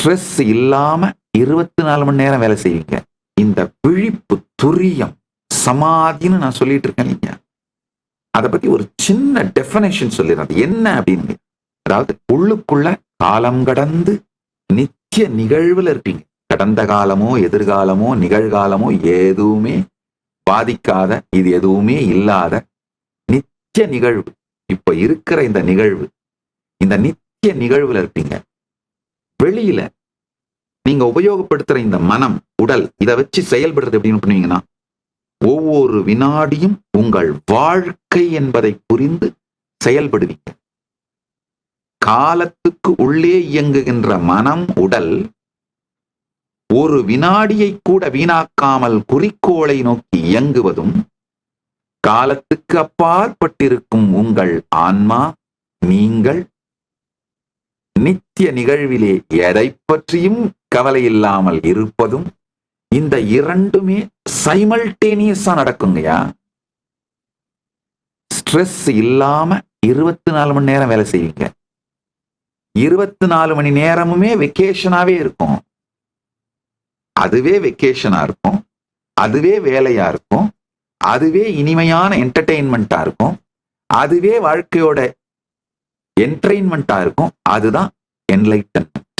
Stress இல்லாம 24 மணி நேரம் வேலை செய்வீங்க. இந்த விழிப்பு, துரியம், சமாதின்னு நான் சொல்லிட்டு இருக்கேன் இல்லைங்க, அதை பத்தி ஒரு சின்ன டெஃபினேஷன் சொல்லிடுறேன். அது என்ன அப்படின்னு, அதாவது உள்ளுக்குள்ள காலம் கடந்து நித்திய நிகழ்வுல இருப்பீங்க. கடந்த காலமோ எதிர்காலமோ நிகழ்காலமோ எதுவுமே பாதிக்காத, இது எதுவுமே இல்லாத நித்திய நிகழ்வு. இப்ப இருக்கிற இந்த நிகழ்வு, இந்த நித்திய நிகழ்வுல இருப்பீங்க. வெளியில நீங்க உபயோகப்படுத்துற இந்த மனம், உடல், இதை வச்சு செயல்படுறது எப்படின்னு பண்ணுவீங்கன்னா, ஒவ்வொரு வினாடியும் உங்கள் வாழ்க்கை என்பதை புரிந்து செயல்படுவீங்க. காலத்துக்கு உள்ளே இயங்குகின்ற மனம், உடல் ஒரு வினாடியை கூட வீணாக்காமல் குறிக்கோளை நோக்கி இயங்குவதும், காலத்துக்கு அப்பாற்பட்டிருக்கும் உங்கள் ஆன்மா, நீங்கள் நித்திய நிகழ்விலே எதை பற்றியும் கவலை இல்லாமல் இருப்பதும், இந்த இரண்டுமே சைமல்டேனியஸா நடக்குங்கய்யா. ஸ்ட்ரெஸ் இல்லாம 24 மணி நேரம் வேலை செய்வீங்க. 24 மணி நேரமுமே வெக்கேஷனாவே இருக்கும். அதுவே வெக்கேஷனா இருக்கும், அதுவே வேலையா இருக்கும், அதுவே இனிமையான என்டர்டெயின்மெண்டா இருக்கும், அதுவே வாழ்க்கையோட என்டர்டெயின்மெண்டா இருக்கும். அதுதான் என்லைட்டன்மெண்ட்.